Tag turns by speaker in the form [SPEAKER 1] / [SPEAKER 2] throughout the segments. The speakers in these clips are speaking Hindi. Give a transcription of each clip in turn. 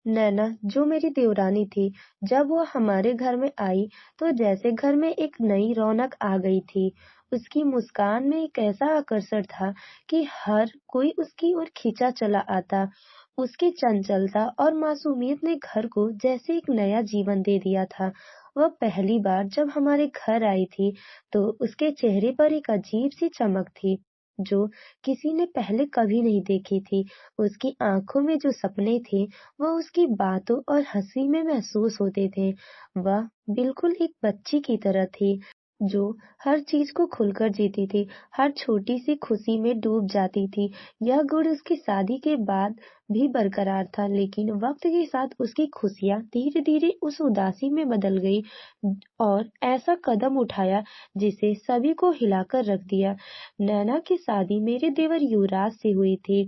[SPEAKER 1] नैना, जो मेरी देवरानी थी, जब वो हमारे घर में आई, तो जैसे घर में एक नई रौनक आ गई थी। उसकी मुस्कान में एक ऐसा आकर्षण था कि हर कोई उसकी ओर खींचा चला आता। उसकी चंचलता और मासूमियत ने घर को जैसे एक नया जीवन दे दिया था। वह पहली बार जब हमारे घर आई थी, तो उसके चेहरे पर एक अजीब-सी चमक थी, जो किसी ने पहले कभी नहीं देखी थी। उसकी आँखों में जो सपने थे, वह उसकी बातों और हँसी में महसूस होते थे। वह बिल्कुल एक बच्ची की तरह थी, जो हर चीज़ को खुलकर जीती थी, हर छोटी-सी खुशी में डूब जाती थी। यह गुण उसकी शादी के बाद भी बरकरार था, लेकिन वक़्त के साथ उसकी खुशियाँ धीरे-धीरे उस उदासी में बदल गई और ऐसा कदम उठाया, जिसे सभी को हिलाकर रख दिया। नैना की शादी मेरे देवर युवराज से हुई थी।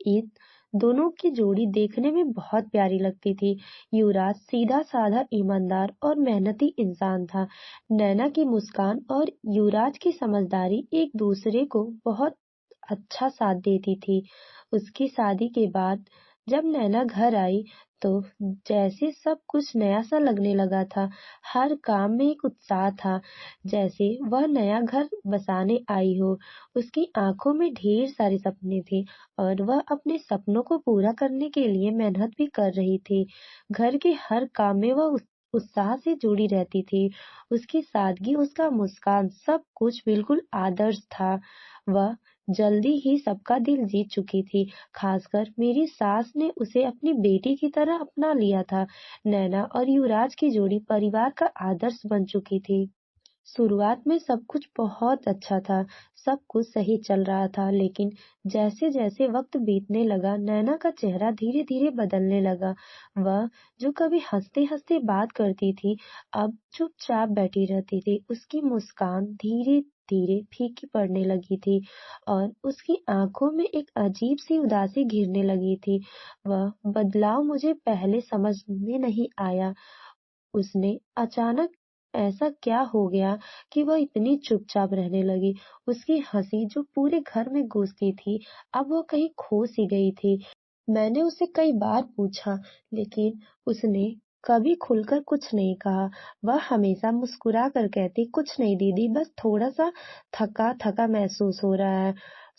[SPEAKER 1] इन दोनों की जोड़ी देखने में बहुत प्यारी लगती थी। युवराज सीधा-साधा, ईमानदार और मेहनती इंसान था। नैना की मुस्कान और युवराज की समझदारी एक दूसरे को बहुत अच्छा साथ देती थी। उसकी शादी के बाद जब नैना घर आई, तो जैसे सब कुछ नया-सा लगने लगा था। हर काम में एक उत्साह था, जैसे वह नया घर बसाने आई हो। उसकी आँखों में ढेर सारे सपने थे और वह अपने सपनों को पूरा करने के लिए मेहनत भी कर रही थी। घर के हर काम में वह उत्साह से जुड़ी रहती थी। उसकी सादगी, उसका मुस्कान, सब कुछ बिल्कुल आदर्श था। वह जल्दी ही सबका दिल जीत चुकी थी, खासकर मेरी सास ने उसे अपनी बेटी की तरह अपना लिया था। नैना और युवराज की जोड़ी परिवार का आदर्श बन चुकी थी। शुरुआत में सब कुछ बहुत अच्छा था, सब कुछ सही चल रहा था, लेकिन जैसे-जैसे वक्त बीतने लगा, नैना का चेहरा धीरे-धीरे बदलने लगा। वह जो कभी हँसते-हँसते बात करती थी, अब चुपचाप बैठी रहती थी। उसकी मुस्कान धीरे-धीरे फीकी पड़ने लगी थी और उसकी आँखों में एक अजीब-सी उदासी घिरने लगी थी। वह बदलाव मुझे पहले समझ में नहीं आया। उसने अचानक ऐसा क्या हो गया कि वह इतनी चुपचाप रहने लगी। उसकी हँसी जो पूरे घर में गूंजती थी, अब वो कहीं खो सी गई थी। मैंने उसे कई बार पूछा, लेकिन उसने कभी खुलकर कुछ नहीं कहा। वह हमेशा मुस्कुरा कर कहती, कुछ नहीं दीदी, बस थोड़ा-सा थका-थका महसूस हो रहा है।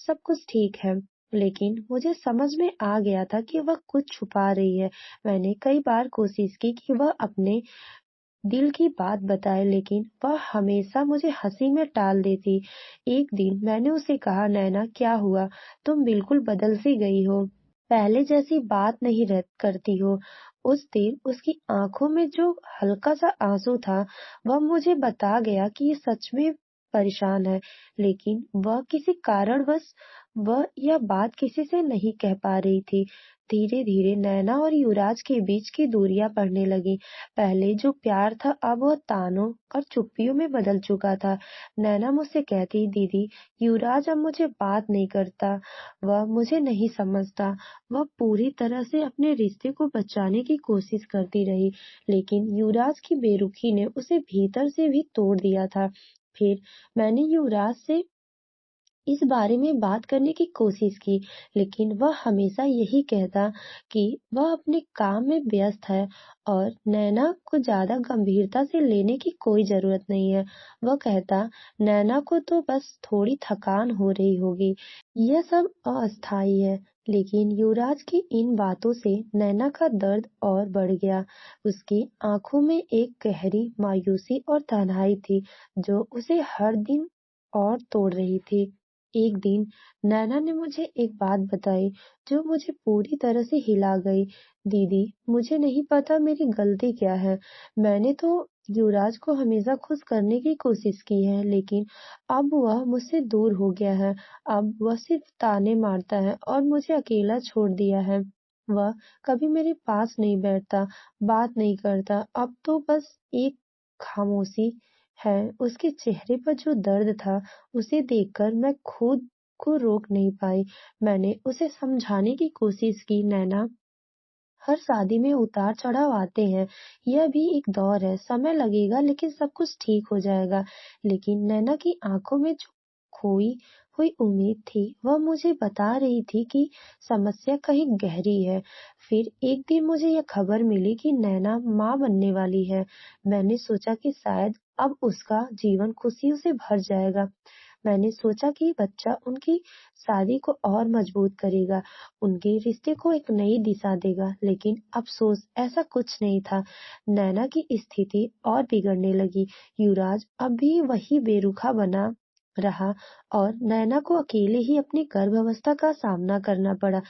[SPEAKER 1] सब कुछ ठीक है। लेकिन मुझे समझ में आ गया था कि वह कुछ छुपा रही है। मैंने कई बार कोशिश की कि वह अपने दिल की बात बताए, लेकिन वह हमेशा मुझे हँसी में टाल देती। एक दिन मैंने उसे कहा, नैना क्या हुआ? तुम बिल्कुल बदल सी गई हो। पहले जैसी बात नहीं करती हो। उस दिन उसकी आँखों में जो हल्का-सा आँसू था, वह मुझे बता गया कि ये सच में परेशान है, लेकिन वह किसी कारणवश वह यह बात किसी से नहीं कह पा रही थी। धीरे-धीरे नैना और युवराज के बीच की दूरियां बढ़ने लगी। पहले जो प्यार था, अब वह तानों और चुप्पियों में बदल चुका था। नैना मुझसे कहती, दीदी, युवराज अब मुझे बात नहीं करता, वह मुझे नहीं समझता। वह पूरी तरह से अपने रिश्ते को बचाने की कोशिश करती रही, लेकिन युवराज की बेरुखी ने उसे भीतर से भी तोड़ दिया था। फिर मैंने युवराज से इस बारे में बात करने की कोशिश की, लेकिन वह हमेशा यही कहता कि वह अपने काम में व्यस्त है और नैना को ज़्यादा गंभीरता से लेने की कोई ज़रूरत नहीं है। वह कहता, नैना को तो बस थोड़ी थकान हो रही होगी, यह सब अस्थायी है। लेकिन युवराज की इन बातों से नैना का दर्द और बढ़ गया। उसकी आंखों में एक गहरी मायूसी और तन्हाई थी, जो उसे हर दिन और तोड़ रही थी। एक दिन नैना ने मुझे एक बात बताई, जो मुझे पूरी तरह से हिला गई। दीदी, मुझे नहीं पता मेरी गलती क्या है। मैंने तो युवराज को हमेशा खुश करने की कोशिश की है, लेकिन अब वह मुझसे दूर हो गया है। अब वह सिर्फ ताने मारता है और मुझे अकेला छोड़ दिया है। वह कभी मेरे पास नहीं बैठता, बात नहीं करता। अब तो बस एक खामोशी है। उसके चेहरे पर जो दर्द था, उसे देखकर मैं खुद को रोक नहीं पाई। मैंने उसे समझाने की कोशिश की, नैना, हर शादी में उतार-चढ़ाव आते हैं। यह भी एक दौर है, समय लगेगा लेकिन सब कुछ ठीक हो जाएगा। लेकिन नैना की आँखों में जो खोई हुई उम्मीद थी वह मुझे बता रही थी कि समस्या कहीं गहरी है। फिर एक दिन मुझे यह खबर मिली कि नैना माँ बनने वाली है। मैंने सोचा कि शायद अब उसका जीवन खुशियों से भर जाएगा। मैंने सोचा कि बच्चा उनकी शादी को और मजबूत करेगा, उनके रिश्ते को एक नई दिशा देगा, लेकिन अफ़सोस ऐसा कुछ नहीं था। नैना की स्थिति और बिगड़ने लगी। युवराज अब भी वही बेरुखा बना रहा और नैना को अकेले ही अपनी गर्भावस्था का सामना करना पड़ा।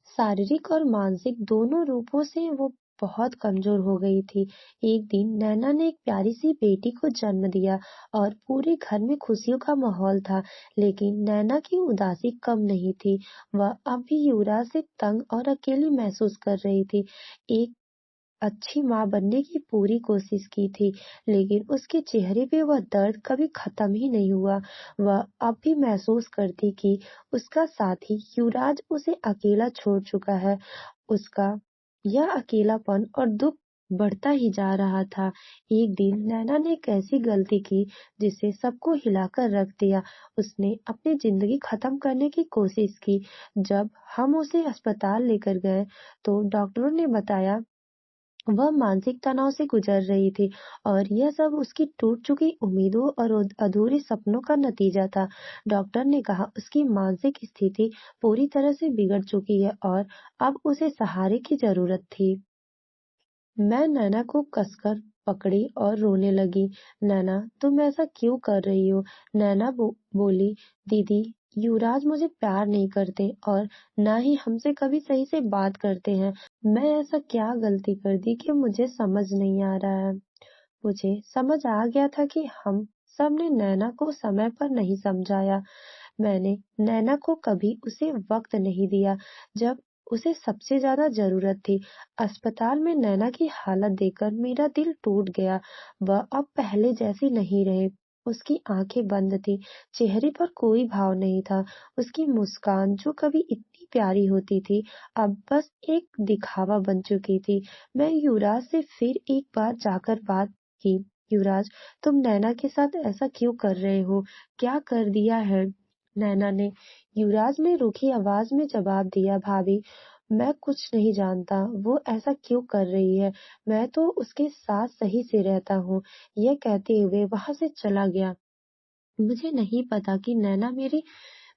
[SPEAKER 1] शारीरिक और मानसिक दोनों रूपों से वो बहुत कमजोर हो गई थी। एक दिन नैना ने एक प्यारी सी बेटी को जन्म दिया और पूरे घर में खुशियों का माहौल था। लेकिन नैना की उदासी कम नहीं थी। वह अब भी युवराज से तंग और अकेली महसूस कर रही थी। एक अच्छी माँ बनने की पूरी कोशिश की थी, लेकिन उसके चेहरे पे वह दर्द कभी खत्म ही नहीं हुआ। वह अब भी महसूस करती कि उसका साथी युवराज उसे अकेला छोड़ चुका है। उसका यह अकेलापन और दुख बढ़ता ही जा रहा था। एक दिन नैना ने एक ऐसी गलती की जिसे सबको हिलाकर रख दिया। उसने अपनी जिंदगी खत्म करने की कोशिश की। जब हम उसे अस्पताल लेकर गए तो डॉक्टरों ने बताया वह मानसिक तनाव से गुजर रही थी और यह सब उसकी टूट चुकी उम्मीदों और अधूरे सपनों का नतीजा था। डॉक्टर ने कहा उसकी मानसिक स्थिति पूरी तरह से बिगड़ चुकी है और अब उसे सहारे की जरूरत थी। मैं नैना को कसकर पकड़ी और रोने लगी। नैना, तुम ऐसा क्यों कर रही हो? नैना बोली, दीदी, युवराज मुझे प्यार नहीं करते और ना ही हमसे कभी सही से बात करते हैं। मैं ऐसा क्या गलती कर दी कि मुझे समझ नहीं आ रहा है। मुझे समझ आ गया था कि हम सब ने नैना को समय पर नहीं समझाया। मैंने नैना को कभी उसे वक्त नहीं दिया जब उसे सबसे ज्यादा जरूरत थी। अस्पताल में नैना की हालत देखकर मेरा दिल टूट गया। वह अब पहले जैसी नहीं रहे। उसकी आंखें बंद थी, चेहरे पर कोई भाव नहीं था। उसकी मुस्कान जो कभी इतनी प्यारी होती थी, अब बस एक दिखावा बन चुकी थी। मैं युवराज से फिर एक बार जाकर बात की। युवराज, तुम नैना के साथ ऐसा क्यों कर रहे हो? क्या कर दिया है? नैना ने युवराज ने रूखी आवाज में जवाब दिया, भाभी, मैं कुछ नहीं जानता वो ऐसा क्यों कर रही है। मैं तो उसके साथ सही से रहता हूँ। यह कहते हुए वहां से चला गया। मुझे नहीं पता कि नैना मेरी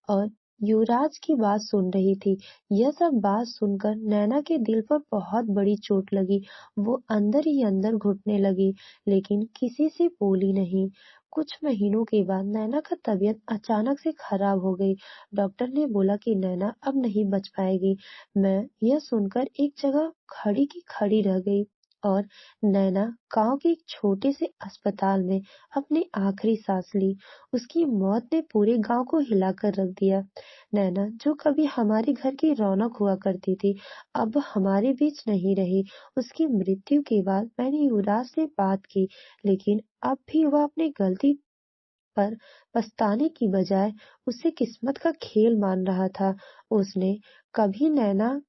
[SPEAKER 1] और युवराज की बात सुन रही थी। यह सब बात सुनकर नैना के दिल पर बहुत बड़ी चोट लगी। वो अंदर ही अंदर घुटने लगी, लेकिन किसी से बोली नहीं। कुछ महीनों के बाद नैना का तबीयत अचानक से खराब हो गई। डॉक्टर ने बोला कि नैना अब नहीं बच पाएगी। मैं यह सुनकर एक जगह खड़ी की खड़ी रह गई और नैना गांव के एक छोटे से अस्पताल में अपनी आखिरी सांस ली। उसकी मौत ने पूरे गांव को हिलाकर रख दिया। नैना, जो कभी हमारे घर की रौनक हुआ करती थी, अब हमारे बीच नहीं रही। उसकी मृत्यु के बाद मैंने युवराज से बात की, लेकिन अब भी वह अपनी गलती पर पछताने की बजाय उसे किस्मत का खेल मान रहा था। उसने कभी नैना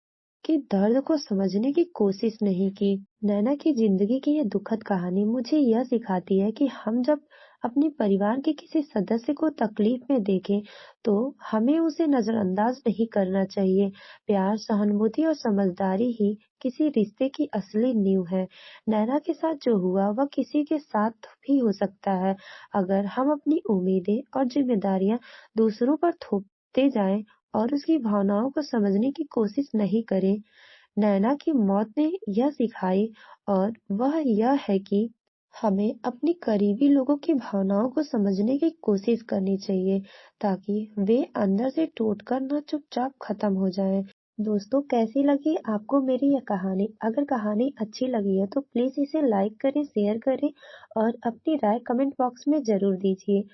[SPEAKER 1] के दर्द को समझने की कोशिश नहीं की। नैना की जिंदगी की यह दुखद कहानी मुझे यह सिखाती है कि हम जब अपने परिवार के किसी सदस्य को तकलीफ में देखें, तो हमें उसे नजरअंदाज नहीं करना चाहिए। प्यार, सहानुभूति और समझदारी ही किसी रिश्ते की असली नींव है। नैना के साथ जो हुआ वह किसी के साथ भी हो सकता है। अगर हम अपनी उम्मीदें और जिम्मेदारियां दूसरों पर थोपते जाएं और उसकी भावनाओं को समझने की कोशिश नहीं करें, नैना की मौत ने यह सिखाई और वह यह है कि हमें अपनी करीबी लोगों की भावनाओं को समझने की कोशिश करनी चाहिए, ताकि वे अंदर से टूटकर न चुपचाप खत्म हो जाएं। दोस्तों, कैसी लगी आपको मेरी यह कहानी? अगर कहानी अच्छी लगी है तो प्लीज इसे लाइक करें, शेयर करें और अपनी राय कमेंट बॉक्स में जरूर दीजिए।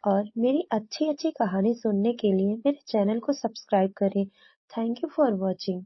[SPEAKER 1] और मेरी अच्छी अच्छी कहानी सुनने के लिए मेरे चैनल को सब्सक्राइब करें। Thank you for watching.